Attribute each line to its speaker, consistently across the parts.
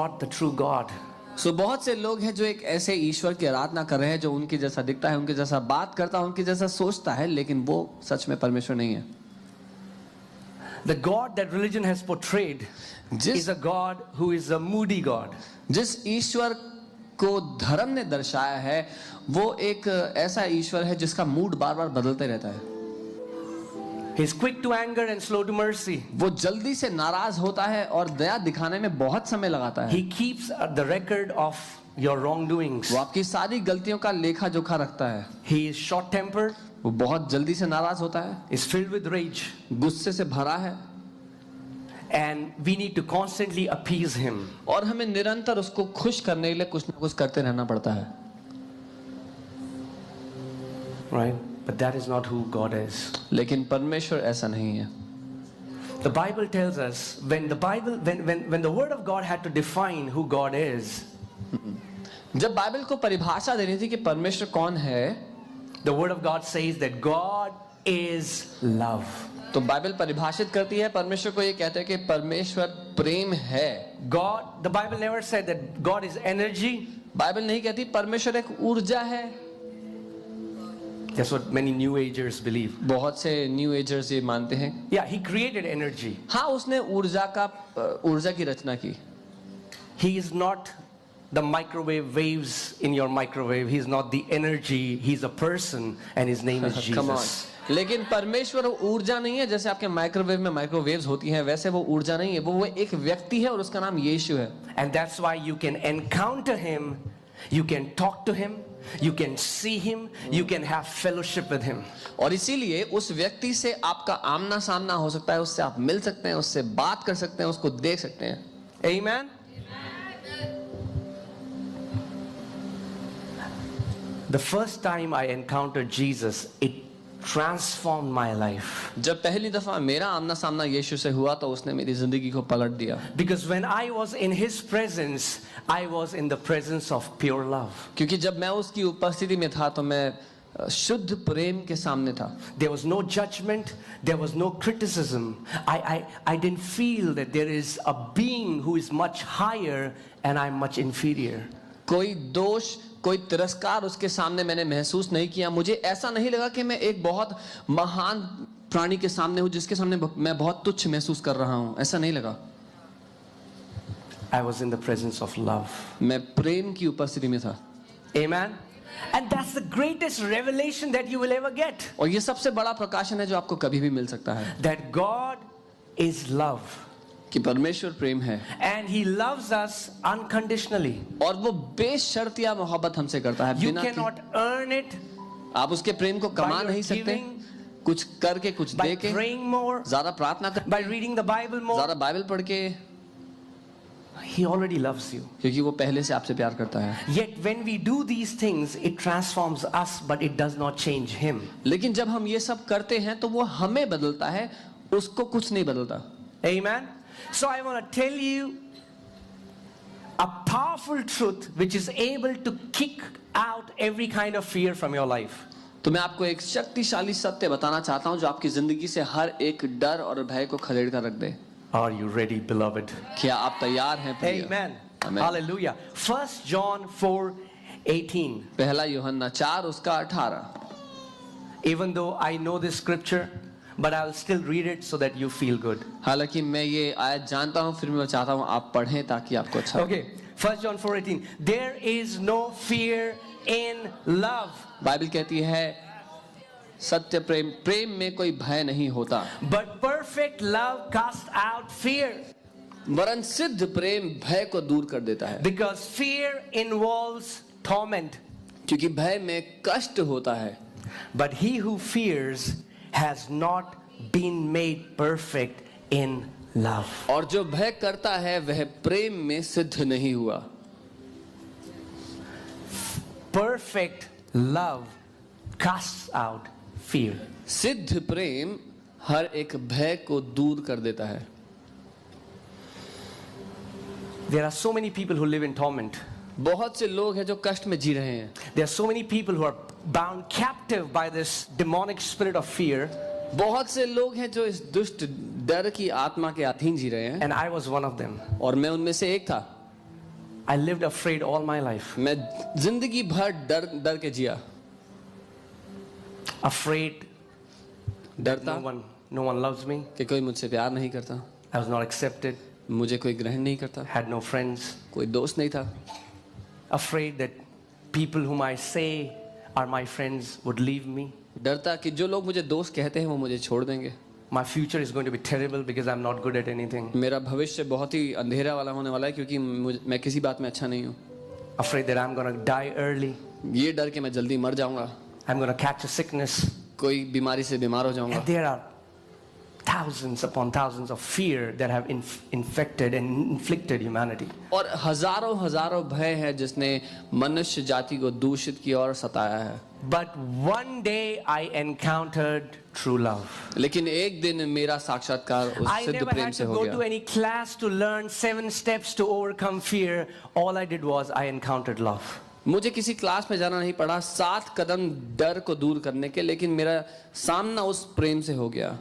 Speaker 1: not the true God.
Speaker 2: सो बहुत से लोग हैं जो एक ऐसे ईश्वर की आराधना कर रहे हैं जो उनके जैसा दिखता है, उनके जैसा बात करता है, उनके जैसा सोचता है, लेकिन वो सच में परमेश्वर नहीं है।
Speaker 1: The God that religion has portrayed is a God who is a moody God.
Speaker 2: जिस ईश्वर को धर्म ने दर्शाया है वो एक ऐसा ईश्वर है जिसका मूड बार बार बदलते रहता है।
Speaker 1: He is quick to anger and slow to mercy.
Speaker 2: वो जल्दी से नाराज होता है और दया दिखाने में बहुत समय लगाता है।
Speaker 1: He keeps the record of your wrongdoings.
Speaker 2: वो आपकी सारी गलतियों का लेखा जोखा रखता है।
Speaker 1: He is short-tempered.
Speaker 2: वो बहुत जल्दी से नाराज होता है,
Speaker 1: Is filled with rage.
Speaker 2: गुस्से से भरा है,
Speaker 1: And we need to constantly appease him.
Speaker 2: और हमें निरंतर उसको खुश करने के लिए कुछ ना कुछ करते रहना पड़ता है।
Speaker 1: Right? But that is not who God is.
Speaker 2: लेकिन परमेश्वर ऐसा नहीं है।
Speaker 1: The Bible tells us when the word of God had to define who God is,
Speaker 2: जब बाइबल को परिभाषा देनी थी कि परमेश्वर कौन है,
Speaker 1: the word of God says that God is love.
Speaker 2: तो बाइबल परिभाषित करती है, परमेश्वर को ये कहते हैं कि परमेश्वर प्रेम है।
Speaker 1: The Bible never said that God is energy.
Speaker 2: Bible नहीं कहती परमेश्वर एक ऊर्जा है।
Speaker 1: That's what many New Agers believe.
Speaker 2: बहुत से न्यू एजर्स ये मानते हैं।
Speaker 1: Yeah, he created energy.
Speaker 2: हाँ, उसने ऊर्जा की रचना की।
Speaker 1: He is not the microwave waves in your microwave. He is not the energy. He's a person and his name is Jesus.
Speaker 2: Come on. लेकिन परमेश्वर ऊर्जा नहीं है, जैसे आपके माइक्रोवेव में माइक्रोवेव्स होती हैं, वैसे वो ऊर्जा नहीं है। वो एक व्यक्ति है और उसका नाम यीशु है।
Speaker 1: And that's why you can encounter him, you can talk to him, you can see him, you can have fellowship with him.
Speaker 2: और इसीलिए उस व्यक्ति से आपका आमना सामना हो सकता है, उससे आप मिल सकते हैं, उससे बात कर सकते हैं, उसको देख सकते हैं।
Speaker 1: Amen. The first time I encountered Jesus, it transformed my life.
Speaker 2: जब पहली दफा मेरा आमना सामना यीशु से हुआ तो उसने मेरी जिंदगी को पलट दिया।
Speaker 1: Because when I was in his presence, I was in the presence of pure love.
Speaker 2: क्योंकि जब मैं उसकी उपस्थिति में था तो मैं शुद्ध प्रेम के सामने था।
Speaker 1: There was no judgment, there was no criticism. I didn't feel that there is a being who is much higher and I'm much inferior.
Speaker 2: कोई दोष, कोई तिरस्कार उसके सामने मैंने महसूस नहीं किया। मुझे ऐसा नहीं लगा कि मैं एक बहुत महान प्राणी के सामने हूं जिसके सामने मैं बहुत तुच्छ महसूस कर रहा हूं, ऐसा नहीं लगा।
Speaker 1: I was in the presence of love.
Speaker 2: मैं प्रेम की उपस्थिति में था।
Speaker 1: Amen. And that's the greatest revelation that you will ever get.
Speaker 2: और ये सबसे बड़ा प्रकाशन है जो आपको कभी भी मिल सकता है,
Speaker 1: That God is love.
Speaker 2: कि परमेश्वर प्रेम है
Speaker 1: And he loves us unconditionally.
Speaker 2: और वो बेशर्तिया मोहब्बत हमसे करता है।
Speaker 1: You
Speaker 2: बिना
Speaker 1: cannot earn it
Speaker 2: आप उसके प्रेम को कमा
Speaker 1: by your
Speaker 2: नहीं सकते,
Speaker 1: giving,
Speaker 2: कुछ करके, कुछ
Speaker 1: by
Speaker 2: देके,
Speaker 1: praying more,
Speaker 2: ज्यादा प्रार्थना कर,
Speaker 1: by reading the Bible more.
Speaker 2: ज्यादा बाइबल पढ़ के।
Speaker 1: He already loves you.
Speaker 2: क्योंकि वो पहले से आपसे प्यार करता है।
Speaker 1: Yet when we do these things, it transforms us, but it does not change him.
Speaker 2: लेकिन जब हम ये सब करते हैं तो वो हमें बदलता है, उसको कुछ नहीं बदलता।
Speaker 1: Amen. So I want to tell you a powerful truth which is able to kick out every kind of fear from your life.
Speaker 2: तो मैं आपको एक शक्तिशाली सत्य बताना चाहता हूं जो आपकी जिंदगी से हर एक डर और भय को खदेड़ कर रख दे।
Speaker 1: Are you ready, beloved?
Speaker 2: क्या आप तैयार हैं प्रिय?
Speaker 1: Amen.
Speaker 2: Amen.
Speaker 1: Hallelujah. 1 John 4:18.
Speaker 2: पहला यूहन्ना 4 उसका 18।
Speaker 1: Even though I know this scripture, but I'll still read it so that you feel good.
Speaker 2: हालांकि मैं ये आयत जानता हूं, फिर मैं चाहता हूं आप पढ़ें ताकि आपको अच्छा लगे।
Speaker 1: Okay. 1 John 4:18. There is no fear in love.
Speaker 2: Bible कहती है सत्य प्रेम में कोई भय नहीं होता,
Speaker 1: But perfect love casts out fear.
Speaker 2: वरन सिद्ध प्रेम भय को दूर कर देता है।
Speaker 1: Because fear involves torment.
Speaker 2: क्योंकि भय में कष्ट होता है।
Speaker 1: But he who fears has not been made perfect in love.
Speaker 2: और जो भय करता है वह प्रेम में सिद्ध नहीं हुआ।
Speaker 1: Perfect love casts out fear.
Speaker 2: सिद्ध प्रेम हर एक भय को दूर कर देता है।
Speaker 1: There are so many people who live in torment.
Speaker 2: बहुत से लोग हैं जो कष्ट में जी रहे हैं।
Speaker 1: There are so many people who are bound captive by this demonic spirit of fear.
Speaker 2: बहुत से लोग हैं जो इस दुष्ट डर की आत्मा के अधीन जी रहे हैं।
Speaker 1: And I was one of them.
Speaker 2: और मैं उनमें से एक था।
Speaker 1: I lived afraid all my life.
Speaker 2: मैं जिंदगी भर डर डर के जिया,
Speaker 1: Afraid
Speaker 2: डरता
Speaker 1: no one loves me.
Speaker 2: कि कोई मुझसे प्यार नहीं करता,
Speaker 1: I was not accepted.
Speaker 2: मुझे कोई ग्रहण नहीं करता,
Speaker 1: Had no friends.
Speaker 2: कोई दोस्त नहीं था,
Speaker 1: Afraid that people whom I say are my friends would leave me.
Speaker 2: डरता कि जो लोग मुझे दोस्त कहते हैं वो मुझे छोड़ देंगे,
Speaker 1: My future is going to be terrible because I'm not good at anything.
Speaker 2: मेरा भविष्य बहुत ही अंधेरा वाला होने वाला है क्योंकि मैं किसी बात में अच्छा नहीं हूँ,
Speaker 1: Afraid that I'm going to die early.
Speaker 2: ये डर के मैं जल्दी मर जाऊंगा,
Speaker 1: I'm going to catch a sickness.
Speaker 2: कोई बीमारी से बीमार हो जाऊंगा.
Speaker 1: And there are thousands upon thousands of fear that have infected and inflicted humanity.
Speaker 2: और हजारों हजारों भय है जिसने मनुष्य जाति को दूषित किया और सताया है.
Speaker 1: But one day I encountered true love.
Speaker 2: लेकिन एक दिन मेरा साक्षात्कार उस
Speaker 1: I
Speaker 2: सिद्ध
Speaker 1: never
Speaker 2: प्रेम
Speaker 1: had
Speaker 2: से
Speaker 1: to
Speaker 2: हो
Speaker 1: go to
Speaker 2: गया.
Speaker 1: any class to learn 7 steps to overcome fear. All I did was I encountered love.
Speaker 2: मुझे किसी क्लास में जाना नहीं पड़ा 7 कदम डर को दूर करने के, लेकिन मेरा सामना उस प्रेम से हो गया.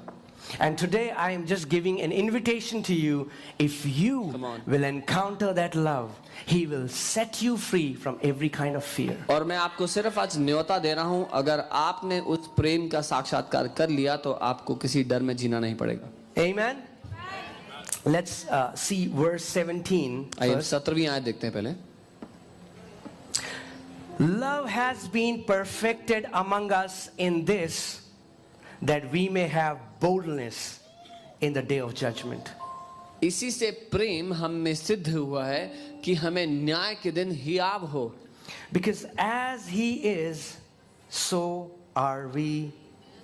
Speaker 1: And today I am just giving an invitation to you. If you
Speaker 2: Come on.
Speaker 1: will encounter that love, He will set you free from every kind of fear.
Speaker 2: और मैं आपको सिर्फ आज न्योता दे रहा हूं, अगर आपने उस प्रेम का साक्षात्कार कर लिया तो आपको किसी डर में जीना नहीं पड़ेगा.
Speaker 1: Amen. Let's see verse 17.
Speaker 2: आइए
Speaker 1: first.
Speaker 2: 17वीं आयत देखते हैं पहले.
Speaker 1: Love has been perfected among us in this, that we may have boldness in the day of judgment.
Speaker 2: इसी से प्रेम हम में सिद्ध हुआ है कि हमें न्याय के दिन हियाव हो.
Speaker 1: Because as He is, so are we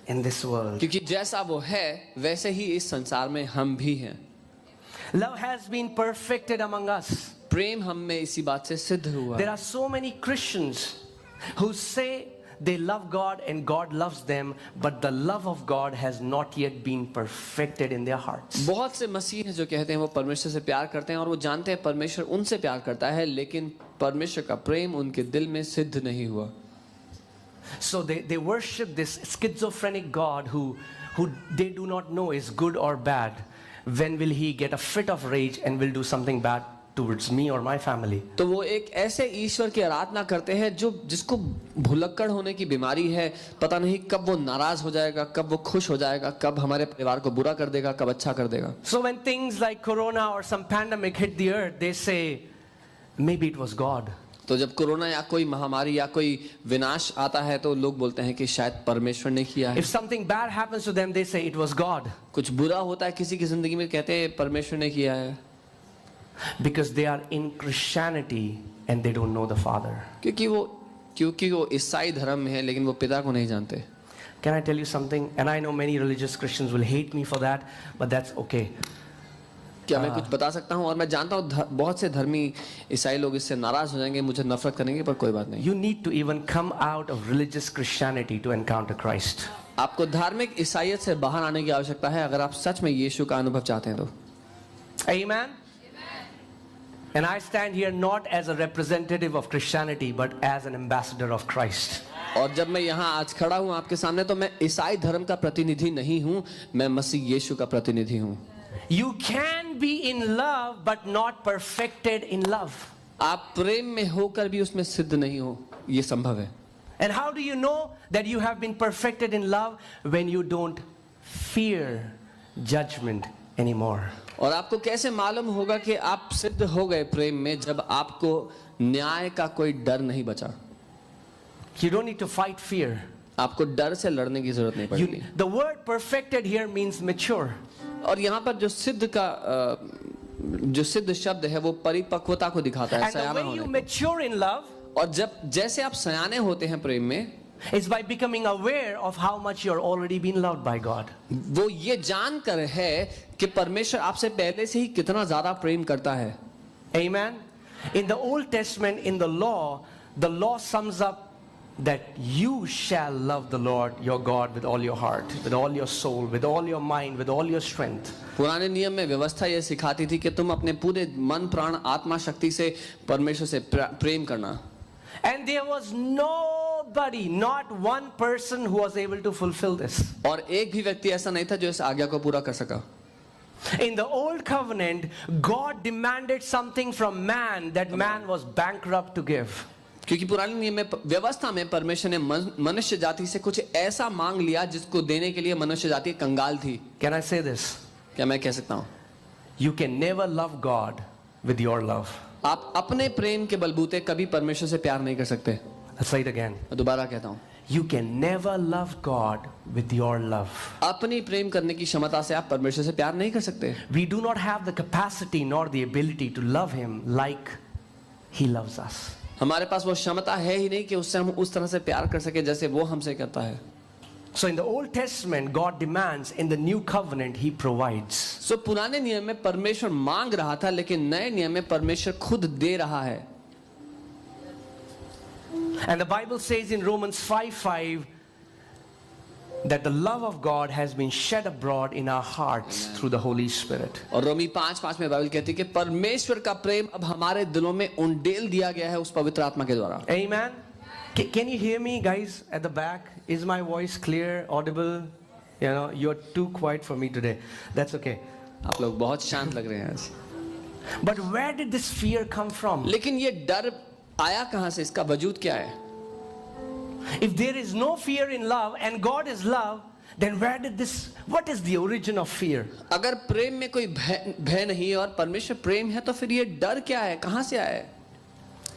Speaker 1: in this world.
Speaker 2: क्योंकि जैसा वो है वैसे ही इस संसार में हम भी हैं.
Speaker 1: Love has been perfected among us.
Speaker 2: प्रेम हम में इसी बात से सिद्ध हुआ
Speaker 1: There
Speaker 2: है.
Speaker 1: are so many Christians who say they love God and God loves them, but the love of God has not yet been perfected in their hearts.
Speaker 2: बहुत से मसीह हैं जो कहते हैं वो परमेश्वर से प्यार करते हैं और वो जानते हैं परमेश्वर उनसे प्यार करता है, लेकिन परमेश्वर का प्रेम उनके दिल में सिद्ध नहीं हुआ.
Speaker 1: So they worship this schizophrenic God who they do not know is good or bad. When will He get a fit of rage and will do something bad towards me or my family?
Speaker 2: तो वो एक ऐसे ईश्वर की आराधना करते हैं जो जिसको भुलक्कड़ होने की बीमारी है. पता नहीं कब वो नाराज हो जाएगा, कब वो खुश हो जाएगा, कब हमारे परिवार को बुरा कर देगा, कब अच्छा कर देगा.
Speaker 1: So when things like corona or some pandemic hit the earth, they say maybe it was God.
Speaker 2: तो जब कोरोना या कोई महामारी या कोई विनाश आता है तो लोग बोलते हैं कि शायद परमेश्वर ने किया है.
Speaker 1: If something bad happens to them, they say it was God.
Speaker 2: कुछ बुरा होता है किसी की जिंदगी में कहते हैं परमेश्वर ने किया है.
Speaker 1: Because they are in Christianity and they don't know the Father.
Speaker 2: क्योंकि वो ईसाई धर्म में है लेकिन वो पिता को नहीं जानते.
Speaker 1: Can I tell you something? And I know many religious Christians will hate me for that, but that's okay.
Speaker 2: क्या मैं कुछ बता सकता हूँ? और मैं जानता हूँ बहुत से धर्मी ईसाई लोग इससे नाराज हो जाएंगे, मुझे नफरत करेंगे, पर कोई बात नहीं.
Speaker 1: You need to even come out of religious Christianity to encounter Christ.
Speaker 2: आपको धार्मिक ईसाईयत से बाहर आने की आवश्यकता है अगर आप सच में यीशु का अनुभव चाहते हैं तो.
Speaker 1: Amen? And I stand here not as a representative of Christianity, but as an ambassador of Christ.
Speaker 2: और जब मैं यहाँ आज खड़ा हूँ आपके सामने तो मैं ईसाई धर्म का प्रतिनिधि नहीं हूँ, मैं मसीह यीशु का प्रतिनिधि हूँ.
Speaker 1: You can be in love, but not perfected in love.
Speaker 2: आप प्रेम में होकर भी उसमें सिद्ध नहीं हो, ये संभव है.
Speaker 1: And how do you know that you have been perfected in love? When you don't fear judgment anymore.
Speaker 2: और आपको कैसे मालूम होगा कि आप सिद्ध हो गए प्रेम में, जब आपको न्याय का कोई डर नहीं बचा.
Speaker 1: You don't need to fight fear.
Speaker 2: आपको डर से लड़ने की जरूरत नहीं पड़ेगी.
Speaker 1: The word perfected here means mature.
Speaker 2: और यहाँ पर जो सिद्ध शब्द है वो परिपक्वता को दिखाता है,
Speaker 1: And the
Speaker 2: Siyana
Speaker 1: way you
Speaker 2: होने
Speaker 1: mature in love
Speaker 2: को. और जैसे आप सयाने होते हैं प्रेम में,
Speaker 1: is by becoming aware of how much you're already been loved by God.
Speaker 2: वो ये जानकर है कि परमेश्वर आपसे पहले से ही कितना ज्यादा प्रेम करता है.
Speaker 1: Amen. In the Old Testament, in the law sums up that you shall love the Lord your God with all your heart, with all your soul, with all your mind, with all your strength.
Speaker 2: पुराने नियम में व्यवस्था ये सिखाती थी कि तुम अपने पूरे मन प्राण आत्मा शक्ति से परमेश्वर से प्रेम करना.
Speaker 1: And there was nobody, not one person who was able to fulfill this.
Speaker 2: और एक भी व्यक्ति ऐसा नहीं था जो इस आज्ञा को पूरा कर सका.
Speaker 1: In the old covenant, God demanded something from man that man was bankrupt to give.
Speaker 2: क्योंकि पुराने नियम में व्यवस्था में परमेश्वर ने मनुष्य जाति से कुछ ऐसा मांग लिया जिसको देने के लिए मनुष्य जाति कंगाल थी.
Speaker 1: Can I say this?
Speaker 2: क्या मैं कह सकता हूँ?
Speaker 1: You can never love God with your love.
Speaker 2: आप अपने प्रेम के बलबूते कभी परमेश्वर से प्यार नहीं कर सकते.
Speaker 1: I'll say it again.
Speaker 2: मैं दोबारा कहता हूँ.
Speaker 1: You can never love God with your love.
Speaker 2: अपनी प्रेम करने की क्षमता से आप परमेश्वर से प्यार नहीं कर सकते.
Speaker 1: We do not have the capacity nor the ability to love Him like He loves us.
Speaker 2: हमारे पास वो क्षमता है ही नहीं कि उससे हम उस तरह से प्यार कर सके जैसे वो हमसे करता है.
Speaker 1: So in the Old Testament, God demands. In the New Covenant, He provides.
Speaker 2: So पुराने नियम में परमेश्वर मांग रहा था, लेकिन नए नियम में परमेश्वर खुद दे रहा है.
Speaker 1: And the Bible says in Romans 5:5 that the love of God has been shed abroad in our hearts through the Holy Spirit.
Speaker 2: और रोमी 5:5 में बाइबल कहती है कि परमेश्वर का प्रेम अब हमारे दिलों में उंडेल दिया गया है उस पवित्र आत्मा के द्वारा.
Speaker 1: Amen. Can you hear me, guys, at the back? Is my voice clear, audible? You know, you're too quiet for me today. That's okay.
Speaker 2: आप लोग बहुत शांत लग रहे हैं आज.
Speaker 1: But where did this fear come from?
Speaker 2: लेकिन ये डर आया कहां से? इसका वजूद क्या है?
Speaker 1: If there is no fear in love and God is love, then what is the origin of fear?
Speaker 2: अगर प्रेम में कोई भय नहीं और परमेश्वर प्रेम है तो फिर ये डर क्या है? कहां से आया है?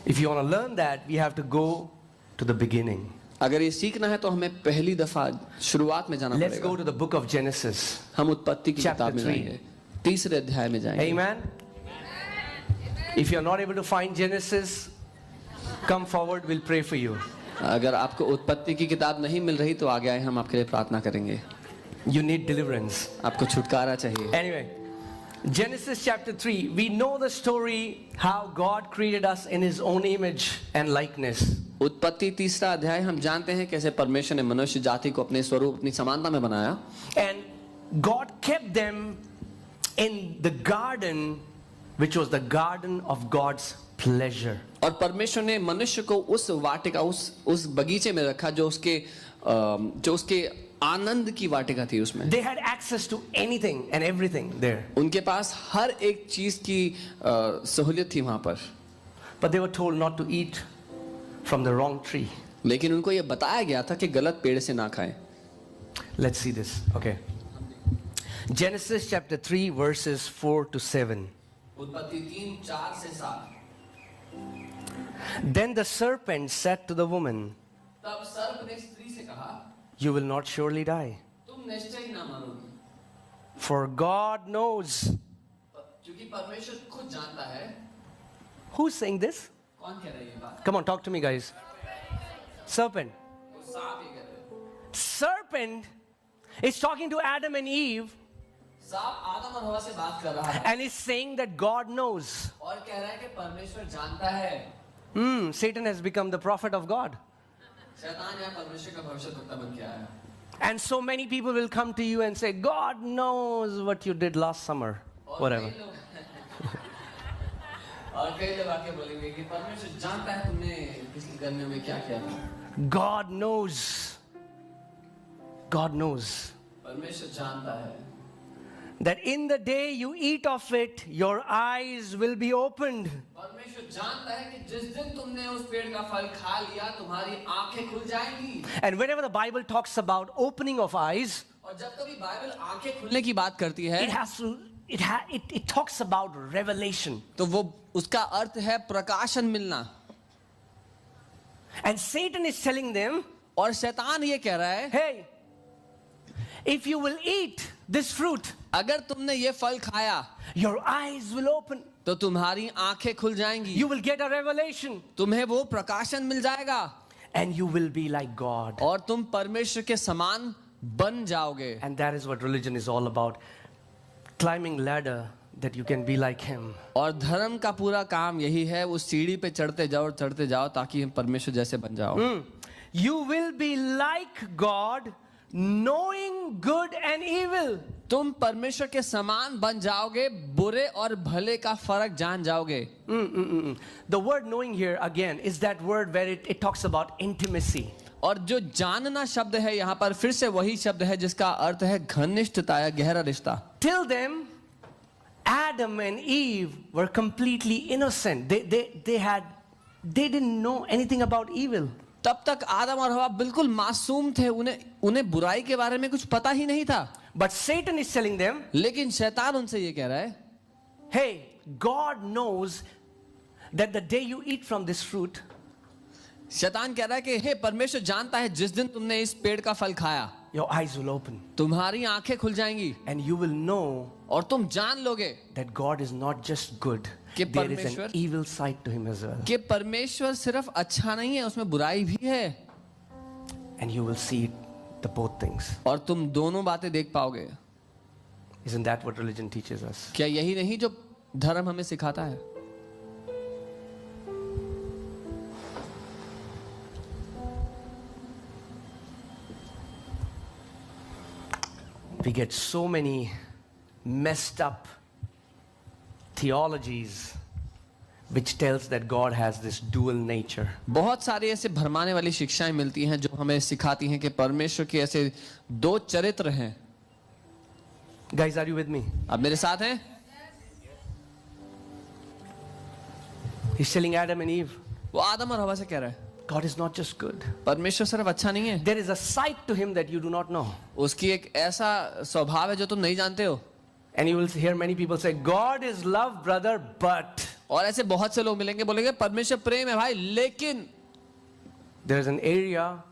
Speaker 1: If you want to learn that, we have to go to the beginning.
Speaker 2: अगर ये सीखना है तो हमें पहली दफा शुरुआत में जाना पड़ेगा.
Speaker 1: Let's go to the book of Genesis.
Speaker 2: हम उत्पत्ति की किताब में जाएंगे. 3 अध्याय में जाएंगे.
Speaker 1: Amen. If you are not able to find Genesis, come forward, we'll pray for you.
Speaker 2: अगर आपको उत्पत्ति की किताब नहीं मिल रही तो आगे आए, हम आपके लिए प्रार्थना करेंगे.
Speaker 1: You need deliverance.
Speaker 2: आपको छुटकारा चाहिए.
Speaker 1: Anyway, Genesis chapter 3, we know the story how God created us in His own image and likeness.
Speaker 2: उत्पत्ति 3 अध्याय हम जानते हैं कैसे परमेश्वर ने मनुष्य जाति को अपने स्वरूप अपनी समानता में बनाया.
Speaker 1: And God kept them in the garden, which was the garden of God's pleasure.
Speaker 2: और परमेश्वर ने मनुष्य को उस वाटिका उस बगीचे में रखा जो उसके आनंद की वाटिका थी. उसमें
Speaker 1: They had access to anything and everything there.
Speaker 2: उनके पास हर एक चीज की सहूलियत थी वहां पर.
Speaker 1: But they were told not to eat from the wrong tree.
Speaker 2: लेकिन उनको यह बताया गया था कि गलत पेड़ से ना खाएं.
Speaker 1: Let's see this. Okay. Genesis chapter 3 verses 4 to 7.
Speaker 2: उत्पत्ति 3:4 से 7.
Speaker 1: Then the serpent said to the woman,
Speaker 2: तब सर्प ने स्त्री से कहा,
Speaker 1: you will not surely die,
Speaker 2: तुम निश्चय ही ना मरोगी.
Speaker 1: for God knows.
Speaker 2: क्योंकि परमेश्वर खुद जानता है.
Speaker 1: Who's saying this?
Speaker 2: कौन कह रहा है ये बात?
Speaker 1: Come on, talk to me, guys. Serpent.
Speaker 2: तो सांप ये कह रहा है.
Speaker 1: Serpent is talking to Adam and Eve
Speaker 2: सांप आदम और हवा से बात कर रहा है
Speaker 1: and is saying that God knows.
Speaker 2: और कह रहा है कि परमेश्वर जानता है.
Speaker 1: Satan has become the prophet of God.
Speaker 2: शैतान यहाँ परमेश्वर का भविष्यद्वक्ता बन के आया.
Speaker 1: And so many people will come to you and say, God knows what you did last summer. Whatever.
Speaker 2: और कई लोग आके बोलेंगे कि परमेश्वर जानता है तुमने पिछली गर्मियों में क्या किया था.
Speaker 1: God knows. God knows
Speaker 2: परमेश्वर जानता है
Speaker 1: that in the day you eat of it, your eyes will be opened.
Speaker 2: परमेश्वर जानता है कि जिस दिन तुमने उस पेड़ का फल खा लिया तुम्हारी आंखें खुल जाएंगी.
Speaker 1: And whenever the Bible talks about opening of eyes,
Speaker 2: और जब कभी बाइबल आंखें खुलने की बात करती है
Speaker 1: it talks about revelation.
Speaker 2: तो वो उसका अर्थ है प्रकाशन मिलना.
Speaker 1: And Satan is telling them,
Speaker 2: और शैतान ये कह रहा है,
Speaker 1: hey, if you will eat this fruit,
Speaker 2: अगर तुमने ये फल खाया
Speaker 1: your eyes will open.
Speaker 2: तो तुम्हारी आंखें खुल जाएंगी.
Speaker 1: You will get a revelation.
Speaker 2: तुम्हें वो प्रकाशन मिल जाएगा.
Speaker 1: And you will be like God.
Speaker 2: और तुम परमेश्वर के समान बन जाओगे.
Speaker 1: And that is what religion is all about. Climbing ladder that you can be like Him.
Speaker 2: और धर्म का पूरा काम यही है, उस सीढ़ी पे चढ़ते जाओ ताकि हम परमेश्वर जैसे बन जाओ.
Speaker 1: You will be like God, knowing good and evil.
Speaker 2: तुम परमेश्वर के समान बन जाओगे, बुरे और भले का फर्क जान जाओगे.
Speaker 1: The word knowing here again is that word where it talks about intimacy.
Speaker 2: और जो जानना शब्द है यहाँ पर फिर से वही शब्द है जिसका अर्थ है घनिष्ठता या गहरा रिश्ता.
Speaker 1: Till then, Adam and Eve were completely innocent. They didn't know anything about evil.
Speaker 2: तब तक आदम और हवा बिल्कुल मासूम थे, उन्हें बुराई के बारे में कुछ पता ही नहीं था.
Speaker 1: But Satan is telling them,
Speaker 2: लेकिन शैतान उनसे ये कह रहा है,
Speaker 1: hey, God knows that the day you eat from this fruit,
Speaker 2: शैतान कह रहा है कि हे परमेश्वर जानता है जिस दिन तुमने इस पेड़ का फल खाया,
Speaker 1: your eyes will open
Speaker 2: तुम्हारी आंखें खुल जाएंगी
Speaker 1: and you will know
Speaker 2: और तुम जान लोगे
Speaker 1: that God is not just good.
Speaker 2: कि
Speaker 1: There is an
Speaker 2: परमेश्वर-
Speaker 1: evil side to him as well.
Speaker 2: कि परमेश्वर सिर्फ अच्छा नहीं है, उसमें बुराई भी है.
Speaker 1: And you will see the both things.
Speaker 2: और तुम दोनों बातें देख पाओगे.
Speaker 1: Isn't that what religion teaches us?
Speaker 2: क्या यही नहीं जो धर्म हमें सिखाता है?
Speaker 1: We get so many messed up theologies which tells that God has this dual nature.
Speaker 2: बहुत सारी ऐसे भरमाने वाली शिक्षाएं मिलती हैं जो हमें सिखाती हैं कि परमेश्वर के ऐसे दो चरित्र हैं.
Speaker 1: Guys, are you with me?
Speaker 2: आप मेरे साथ हैं?
Speaker 1: He's telling Adam and Eve,
Speaker 2: वो आदम और हवा से कह रहा है,
Speaker 1: God is not just good.
Speaker 2: परमेश्वर सिर्फ अच्छा नहीं है,
Speaker 1: There is a side to him that you do not know.
Speaker 2: उसकी एक ऐसा स्वभाव है जो तुम नहीं जानते हो.
Speaker 1: And you will hear many people say, God is love, brother, but
Speaker 2: और ऐसे बहुत से लोग मिलेंगे, बोलेंगे परमेश्वर प्रेम है भाई, लेकिन
Speaker 1: there is an area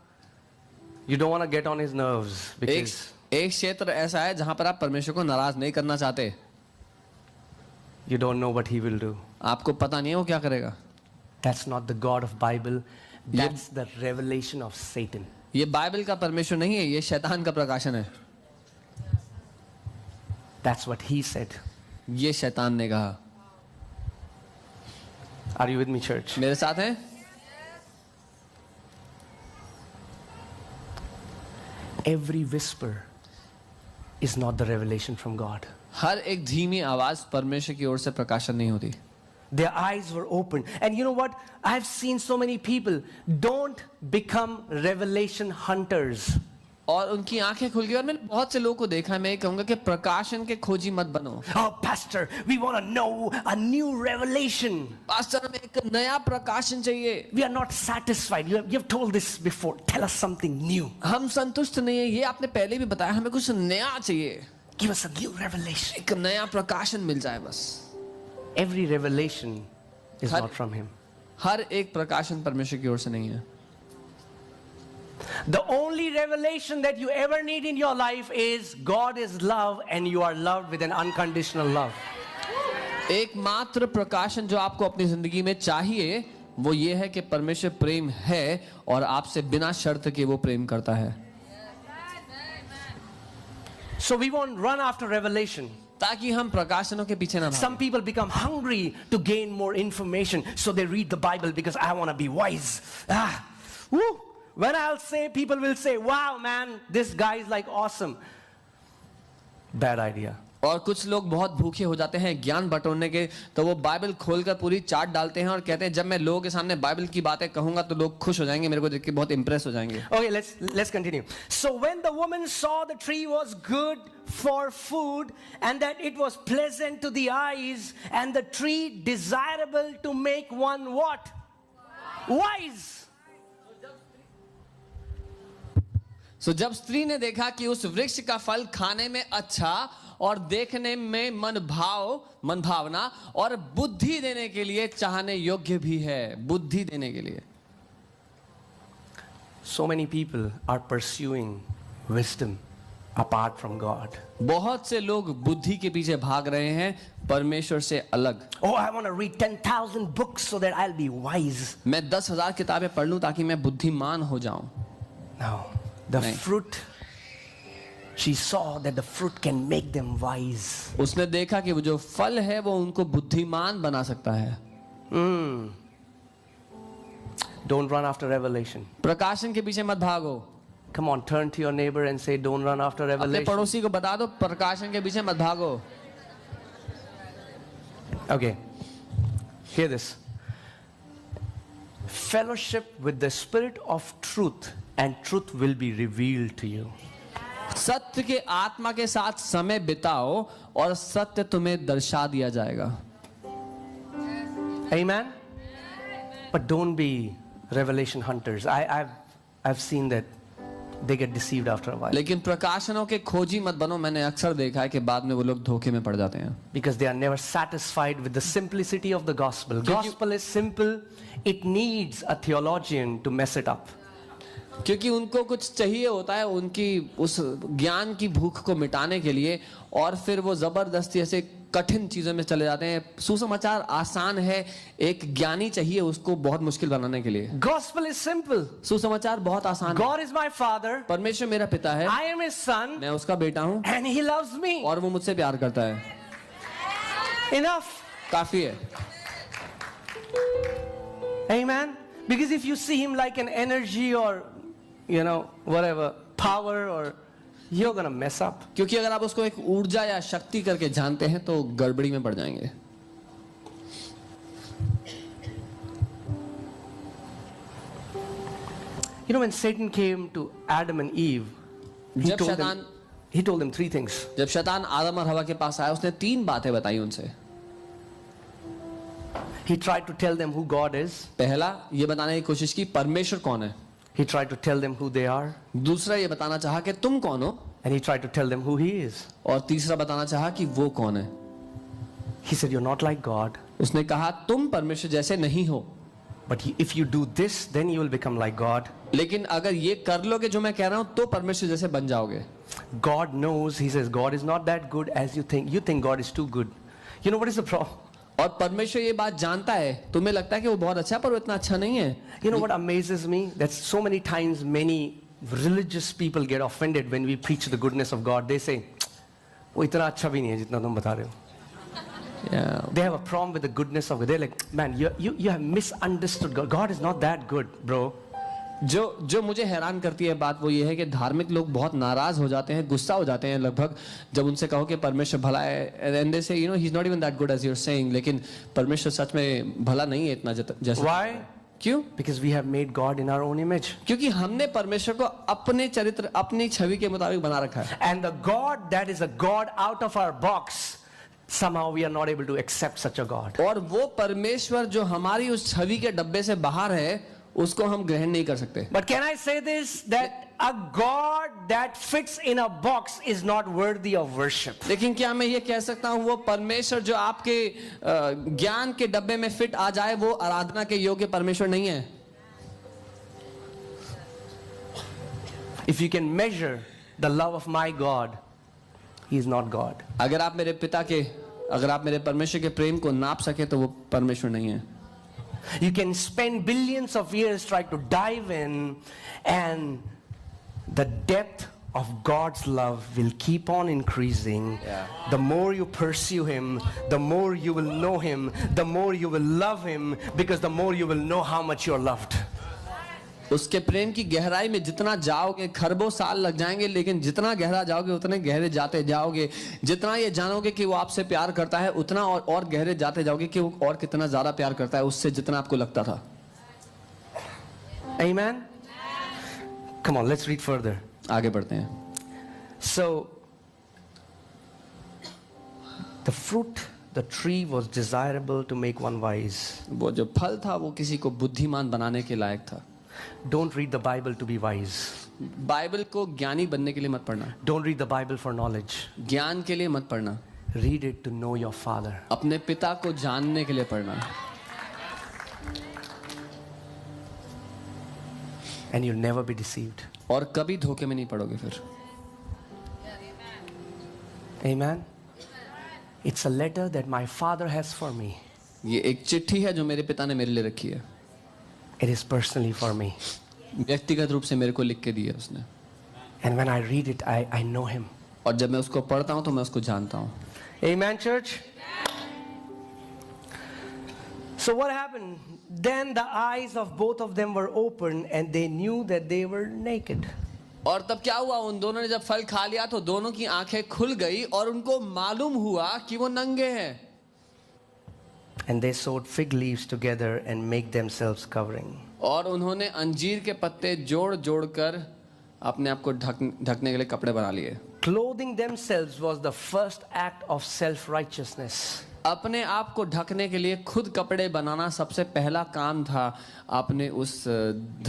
Speaker 1: you don't want to get on his nerves because
Speaker 2: एक क्षेत्र ऐसा है जहां पर आप परमेश्वर को नाराज नहीं करना चाहते.
Speaker 1: you don't know what he will do.
Speaker 2: आपको पता नहीं है वो क्या करेगा.
Speaker 1: That's not the God of Bible. That's the revelation of Satan.
Speaker 2: ये बाइबल का परमेश्वर नहीं है, ये शैतान का प्रकाशन है.
Speaker 1: That's what he said.
Speaker 2: ये शैतान ने कहा.
Speaker 1: Are you with me, church?
Speaker 2: मेरे साथ हैं?
Speaker 1: Every whisper is not the revelation from God.
Speaker 2: हर एक धीमी आवाज परमेश्वर की ओर से प्रकाशन नहीं होती.
Speaker 1: Their eyes were open. And you know what? I've seen so many people don't become revelation hunters.
Speaker 2: और उनकी आंखें खुल गई और मैंने बहुत से लोगों को देखा है. मैं ये कहूंगा कि प्रकाशन के खोजी मत बनो.
Speaker 1: Oh, Pastor, we want to know a new revelation.
Speaker 2: Pastor हमें एक नया प्रकाशन चाहिए.
Speaker 1: We are not satisfied. You have told this before. Tell us something new.
Speaker 2: हम संतुष्ट नहीं है, ये आपने पहले भी बताया. हमें कुछ नया चाहिए.
Speaker 1: Give us a new revelation.
Speaker 2: एक नया प्रकाशन मिल जाए बस.
Speaker 1: Every revelation is
Speaker 2: Har-
Speaker 1: not from him.
Speaker 2: हर एक प्रकाशन परमेश्वर की ओर से नहीं है.
Speaker 1: The only revelation that you ever need in your life is God is love and you are loved with an unconditional love.
Speaker 2: एकमात्र प्रकाशन जो आपको अपनी जिंदगी में चाहिए वो ये है कि परमेश्वर प्रेम है और आपसे बिना शर्त के वो प्रेम करता है.
Speaker 1: So we won't run after revelation.
Speaker 2: ताकि हम प्रकाशनों के पीछे ना भागें.
Speaker 1: Some people become hungry to gain more information, so they read the Bible because I want to be wise. Woo. When I'll say, people will say, wow, man, this guy is like awesome. Bad idea.
Speaker 2: और कुछ लोग बहुत भूखे हो जाते हैं ज्ञान बटोरने के, तो वो बाइबल खोलकर पूरी चार्ट डालते हैं और कहते हैं जब मैं लोगों के सामने बाइबल की बातें कहूंगा तो लोग खुश हो जाएंगे, मेरे को देख के बहुत इंप्रेस हो जाएंगे.
Speaker 1: Okay, let's continue. So when the woman saw the tree was good for food and that it was pleasant to the eyes and the tree desirable to make one what? Wise.
Speaker 2: सो जब स्त्री ने देखा कि उस वृक्ष का फल खाने में अच्छा और देखने में मन भावना और बुद्धि देने के लिए चाहने योग्य भी है, बुद्धि देने के लिए.
Speaker 1: So many people are pursuing wisdom apart from God.
Speaker 2: बहुत से लोग बुद्धि के पीछे भाग रहे हैं परमेश्वर से अलग.
Speaker 1: Oh, I want to read 10,000 books so that I'll be wise.
Speaker 2: मैं 10,000 किताबें पढ़ लूं ताकि मैं बुद्धिमान हो जाऊं.
Speaker 1: No. The
Speaker 2: नहीं.
Speaker 1: fruit, she saw that the fruit can make them wise.
Speaker 2: उसने देखा कि वो जो फल है वो उनको बुद्धिमान बना सकता है.
Speaker 1: Don't run after revelation.
Speaker 2: प्रकाशन के पीछे मत भागो.
Speaker 1: Come on, turn to your neighbor and say, don't run after
Speaker 2: अपने
Speaker 1: revelation.
Speaker 2: पड़ोसी को बता दो प्रकाशन के पीछे मत भागो.
Speaker 1: Okay, hear this. Fellowship with the Spirit of truth and truth will be revealed to you.
Speaker 2: सत्य के आत्मा के साथ समय बिताओ और सत्य तुम्हें दर्शा दिया जाएगा.
Speaker 1: Amen? But don't be revelation hunters. I've seen that they get deceived after a while.
Speaker 2: लेकिन प्रकाशनों के खोजी मत बनो. मैंने अक्सर देखा है कि बाद में वो लोग धोखे में पड़ जाते हैं.
Speaker 1: Because they are never satisfied with the simplicity of the gospel. Gospel is simple. It needs a theologian to mess it up.
Speaker 2: क्योंकि उनको कुछ चाहिए होता है उनकी उस ज्ञान की भूख को मिटाने के लिए, और फिर वो जबरदस्ती ऐसे कठिन चीजों में चले जाते हैं. सुसमाचार आसान है, एक ज्ञानी चाहिए उसको बहुत मुश्किल बनाने के लिए.
Speaker 1: Gospel is simple.
Speaker 2: सुसमाचार बहुत आसान है.
Speaker 1: God is my father.
Speaker 2: परमेश्वर मेरा पिता है,
Speaker 1: I am his son.
Speaker 2: मैं उसका बेटा हूँ,
Speaker 1: And he loves me.
Speaker 2: और वो मुझसे प्यार करता है.
Speaker 1: Enough.
Speaker 2: काफी है.
Speaker 1: Amen. Because if you see him like an energy or, whatever, power, or you're going to mess up.
Speaker 2: क्योंकि अगर आप उसको एक ऊर्जा या शक्ति करके जानते हैं तो गड़बड़ी में पड़ जाएंगे.
Speaker 1: When Satan came to Adam and Eve, he told them three things.
Speaker 2: जब शैतान आदम और हवा के पास आया, उसने 3 बातें बताई उनसे.
Speaker 1: He tried to tell them who God is.
Speaker 2: पहला, ये बताने की कोशिश की परमेश्वर कौन है.
Speaker 1: He tried to tell them who they are.
Speaker 2: दूसरा, ये बताना चाहा कि तुम कौन हो.
Speaker 1: And he tried to tell them who he is.
Speaker 2: और तीसरा बताना चाहा कि वो कौन है.
Speaker 1: He said, you're not like God.
Speaker 2: उसने कहा तुम परमेश्वर जैसे नहीं हो.
Speaker 1: But if you do this, then you will become like God.
Speaker 2: लेकिन अगर ये कर लोगे जो मैं कह रहा हूं तो परमेश्वर जैसे बन जाओगे.
Speaker 1: God knows. He says, God is not that good as you think. You think God is too good. You know what is the problem?
Speaker 2: और परमेश्वर ये बात जानता है. तुम्हें लगता है कि वो बहुत अच्छा है, पर वो इतना अच्छा नहीं है.
Speaker 1: You know what amazes me? That so many times many religious people get offended when we preach the goodness of God. They say, वो इतना अच्छा भी नहीं है जितना तुम बता रहे हो.
Speaker 2: Yeah.
Speaker 1: They have a problem with the goodness of God. They're like, man, you have misunderstood God. God is not that good, bro.
Speaker 2: जो मुझे हैरान करती है बात वो ये है कि धार्मिक लोग बहुत नाराज हो जाते हैं, गुस्सा हो जाते हैं लगभग जब उनसे कहो कि परमेश्वर भला है. And they say, he's not even that good as you're saying. लेकिन परमेश्वर सच में भला नहीं है इतना जैसा.
Speaker 1: Why?
Speaker 2: क्यों?
Speaker 1: Because we have made God in our own image.
Speaker 2: क्योंकि हमने परमेश्वर को अपने चरित्र, अपनी छवि के मुताबिक बना रखा है.
Speaker 1: And the God that is a God out of our box, somehow we are not able to accept such a God.
Speaker 2: और वो परमेश्वर जो हमारी उस छवि के डब्बे से बाहर है उसको हम ग्रहण नहीं कर सकते.
Speaker 1: But can I say this, that a God that fits in a box is not worthy of worship.
Speaker 2: लेकिन क्या मैं ये कह सकता हूँ वो परमेश्वर जो आपके ज्ञान के डब्बे में फिट आ जाए वो आराधना के योग्य परमेश्वर नहीं है.
Speaker 1: If you can measure the love of my God, he is not God.
Speaker 2: अगर आप मेरे परमेश्वर के प्रेम को नाप सके तो वो परमेश्वर नहीं है.
Speaker 1: You can spend billions of years trying to dive in, and the depth of God's love will keep on increasing.
Speaker 2: Yeah.
Speaker 1: The more you pursue him, the more you will know him, the more you will love him, because the more you will know how much you're loved.
Speaker 2: उसके प्रेम की गहराई में जितना जाओगे खरबों साल लग जाएंगे, लेकिन जितना गहरा जाओगे उतने गहरे जाते जाओगे. जितना ये जानोगे कि वो आपसे प्यार करता है उतना और गहरे जाते जाओगे कि वो और कितना ज्यादा प्यार करता है उससे जितना आपको लगता था.
Speaker 1: Amen. Come on, let's read further.
Speaker 2: आगे बढ़ते हैं.
Speaker 1: So the fruit, the tree was desirable to make one wise.
Speaker 2: वो जो फल था वो किसी को बुद्धिमान बनाने के लायक था.
Speaker 1: Don't read the Bible to be wise.
Speaker 2: Bible को ज्ञानी बनने के लिए मत पढ़ना.
Speaker 1: Don't read the Bible for knowledge.
Speaker 2: ज्ञान के लिए मत पढ़ना.
Speaker 1: Read it to know your Father.
Speaker 2: अपने पिता को जानने के लिए पढ़ना.
Speaker 1: And you'll never be deceived.
Speaker 2: और कभी धोखे में नहीं पड़ोगे फिर.
Speaker 1: Amen. It's a letter that my Father has for me.
Speaker 2: ये एक चिट्ठी है जो मेरे पिता ने मेरे लिए रखी है.
Speaker 1: It is personally for me.
Speaker 2: व्यक्तिगत रूप से मेरे को लिख के दी है उसने.
Speaker 1: And when I read it, I know him.
Speaker 2: और जब मैं उसको पढ़ता हूँ तो मैं उसको जानता हूँ.
Speaker 1: Amen, church. So what happened? Then the eyes of both of them were opened and they knew that they were naked.
Speaker 2: और तब क्या हुआ, उन दोनों ने जब फल खा लिया तो दोनों की आंखें खुल गई और उनको मालूम हुआ कि वो नंगे हैं.
Speaker 1: And they sewed fig leaves together and make themselves covering.
Speaker 2: और उन्होंने अंजीर के पत्ते जोड़ जोड़ कर अपने आप को ढकने के लिए कपड़े बना लिए।
Speaker 1: Clothing themselves was the first act of self-righteousness.
Speaker 2: अपने आप को ढकने के लिए खुद कपड़े बनाना सबसे पहला काम था अपने उस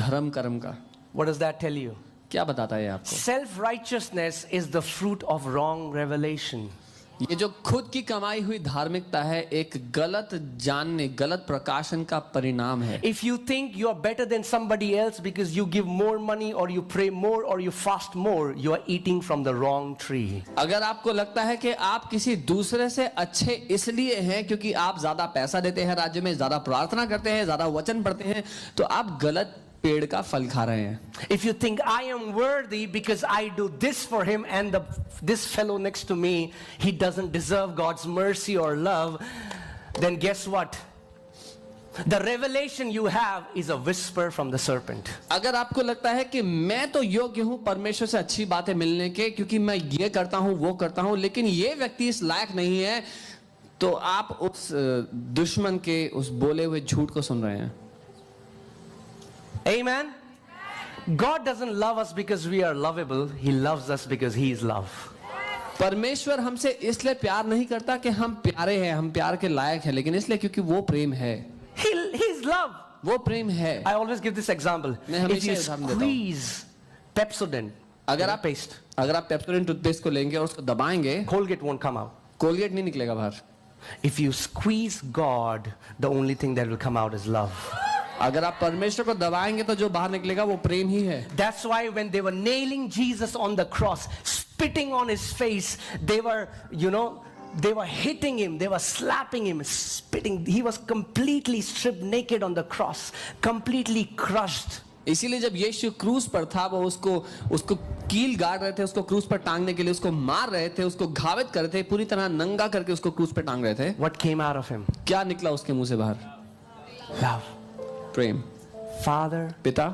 Speaker 2: धर्म कर्म का।
Speaker 1: What does that tell you?
Speaker 2: क्या बताता है आपको?
Speaker 1: Self-righteousness is the fruit of wrong revelation.
Speaker 2: ये जो खुद की कमाई हुई धार्मिकता है एक गलत जानने, गलत प्रकाशन का परिणाम है।
Speaker 1: If you think you are better than somebody else because you give more money or you pray more or you fast more, you are eating from the wrong tree.
Speaker 2: अगर आपको लगता है कि आप किसी दूसरे से अच्छे इसलिए हैं क्योंकि आप ज्यादा पैसा देते हैं राज्य में, ज्यादा प्रार्थना करते हैं, ज्यादा वचन पढ़ते हैं, तो आप गलत पेड़ का फल खा रहे हैं।
Speaker 1: If you think I am worthy because I do this for him and this fellow next to me, he doesn't deserve God's mercy or love, then guess what? The revelation you have is a whisper from the serpent.
Speaker 2: अगर आपको लगता है कि मैं तो योग्य हूं परमेश्वर से अच्छी बातें मिलने के क्योंकि मैं ये करता हूं वो करता हूं, लेकिन ये व्यक्ति इस लायक नहीं है, तो आप उस दुश्मन के उस बोले हुए झूठ को सुन रहे हैं।
Speaker 1: Amen? God doesn't love us because we are lovable. He loves us because He is love.
Speaker 2: परमेश्वर हमसे इसलिए प्यार नहीं करता कि हम प्यारे हैं, हम प्यार के लायक हैं, लेकिन इसलिए क्योंकि वो प्रेम है।
Speaker 1: He is love.
Speaker 2: वो प्रेम है।
Speaker 1: I always give this example.
Speaker 2: मैं
Speaker 1: If
Speaker 2: हमेशा
Speaker 1: you
Speaker 2: उदाहरण देता हूं।
Speaker 1: squeeze Pepsodent,
Speaker 2: अगर आप पेप्सोडेंट टूथपेस्ट को लेंगे और उसको दबाएंगे,
Speaker 1: Colgate won't come out.
Speaker 2: Colgate नहीं निकलेगा बाहर।
Speaker 1: If you squeeze God, the only thing that will come out is love.
Speaker 2: अगर आप परमेश्वर को दबाएंगे तो जो बाहर निकलेगा वो प्रेम ही है।
Speaker 1: That's why when they were nailing Jesus on the cross, spitting on his face, they were, they were hitting him, they were slapping him, spitting. He was completely stripped naked on the cross, completely crushed.
Speaker 2: इसीलिए जब यीशु क्रूस पर था वो उसको कील गाड़ रहे थे, उसको क्रूस पर टांगने के लिए उसको मार रहे थे, उसको घावित कर रहे थे, पूरी तरह नंगा करके उसको क्रूस पर टांग रहे थे।
Speaker 1: What came out of him?
Speaker 2: क्या निकला उसके मुंह से बाहर?
Speaker 1: Love.
Speaker 2: प्रेम।
Speaker 1: Father,
Speaker 2: पिता,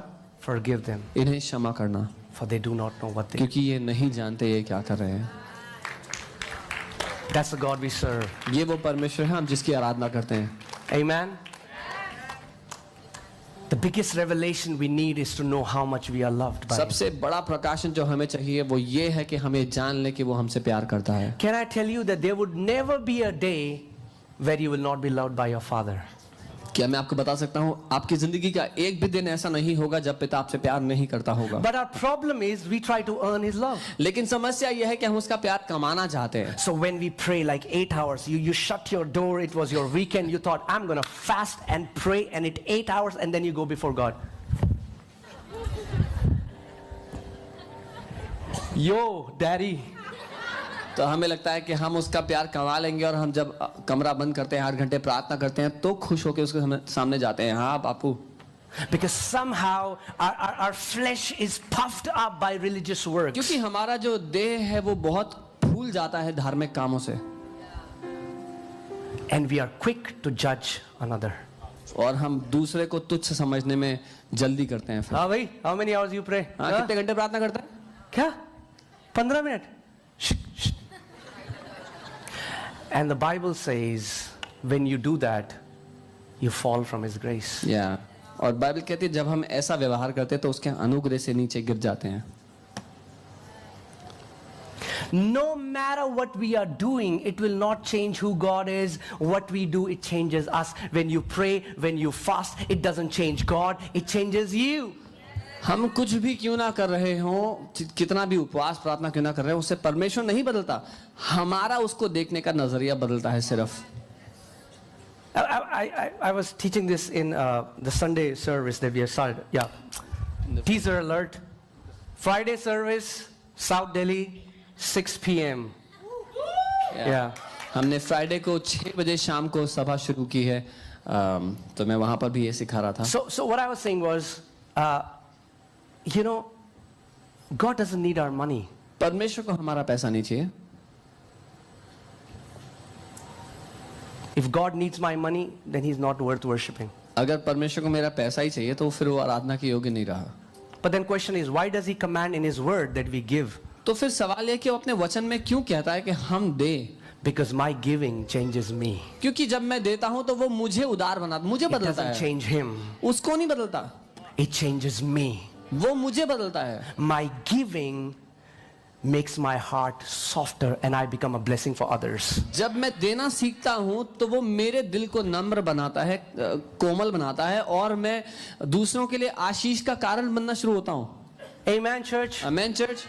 Speaker 1: forgive them,
Speaker 2: इन्हें क्षमा करना,
Speaker 1: for they do not know what they do.
Speaker 2: क्योंकि ये नहीं जानते ये क्या कर रहे हैं।
Speaker 1: That's the God we serve.
Speaker 2: ये वो परमेश्वर है हम जिसकी आराधना करते हैं।
Speaker 1: Amen. The biggest revelation we need is to know how much we are loved by Him.
Speaker 2: सबसे बड़ा प्रकाशन जो हमें चाहिए वो ये है कि हमें जान ले कि वो हमसे प्यार करता है।
Speaker 1: Can I tell you that there would never be a day where you will not be loved by your Father?
Speaker 2: क्या मैं आपको बता सकता हूँ आपकी जिंदगी का एक भी दिन ऐसा नहीं होगा जब पिता आपसे प्यार नहीं करता होगा।
Speaker 1: But our problem is we try to earn His love.
Speaker 2: लेकिन समस्या यह है कि हम उसका प्यार कमाना चाहते हैं।
Speaker 1: So when we pray like 8 hours, you shut your door, it was your weekend, you thought I'm going to fast and pray and it 8 hours and then you go before God. Yo, daddy.
Speaker 2: तो हमें लगता है कि हम उसका प्यार कमा लेंगे और हम जब कमरा बंद करते हैं 8 घंटे प्रार्थना करते हैं तो खुश होकर उसके सामने जाते हैं। हाँ बापू।
Speaker 1: Because somehow our flesh is puffed up by religious works.
Speaker 2: क्योंकि हमारा जो देह है वो बहुत फूल जाता है धार्मिक कामों से।
Speaker 1: And we are quick to judge another.
Speaker 2: और हम दूसरे को तुच्छ समझने में जल्दी करते हैं।
Speaker 1: हाँ भाई, how many hours you pray?
Speaker 2: हाँ, कितने घंटे प्रार्थना करते हैं?
Speaker 1: क्या? 15 minute? And the Bible says, when you do that, you fall from His grace.
Speaker 2: Yeah. और बाइबल कहती है जब हम ऐसा व्यवहार करते हैं तो उसके अनुग्रह से नीचे गिर जाते हैं।
Speaker 1: No matter what we are doing, it will not change who God is. What we do, it changes us. When you pray, when you fast, it doesn't change God, it changes you.
Speaker 2: हम कुछ भी क्यों ना कर रहे हों, कितना भी उपवास प्रार्थना क्यों ना कर रहे हो, उससे परमेश्वर नहीं बदलता, हमारा उसको देखने का नजरिया बदलता है सिर्फ।
Speaker 1: I was teaching this in the Sunday service that we have started. Yeah. Teaser alert. Friday service, South Delhi, 6 p.m. Yeah.
Speaker 2: हमने फ्राइडे को 6 बजे शाम को सभा शुरू की है, तो मैं वहां पर भी ये सिखा रहा था।
Speaker 1: So what I was saying was, God doesn't need our money.
Speaker 2: परमेश्वर को हमारा पैसा नहीं चाहिए।
Speaker 1: If God needs my money, then He's not worth worshipping.
Speaker 2: अगर परमेश्वर को मेरा पैसा ही चाहिए तो फिर वो आराधना के योग्य नहीं रहा।
Speaker 1: But then question is, why does He command in His word that we give?
Speaker 2: तो फिर सवाल है कि वो अपने वचन में क्यों कहता है कि हम दे?
Speaker 1: Because my giving changes me.
Speaker 2: क्योंकि जब मैं देता हूं तो वो मुझे उदार बनाता, मुझे
Speaker 1: It
Speaker 2: बदलता
Speaker 1: doesn't
Speaker 2: है,
Speaker 1: change Him.
Speaker 2: उसको नहीं बदलता,
Speaker 1: It changes me.
Speaker 2: वो मुझे बदलता है।
Speaker 1: My giving makes my heart softer and I become a blessing for others.
Speaker 2: जब मैं देना सीखता हूं तो वो मेरे दिल को नम्र बनाता है, कोमल बनाता है, और मैं दूसरों के लिए आशीष का कारण बनना शुरू होता हूं।
Speaker 1: Amen, church.
Speaker 2: आमेन चर्च।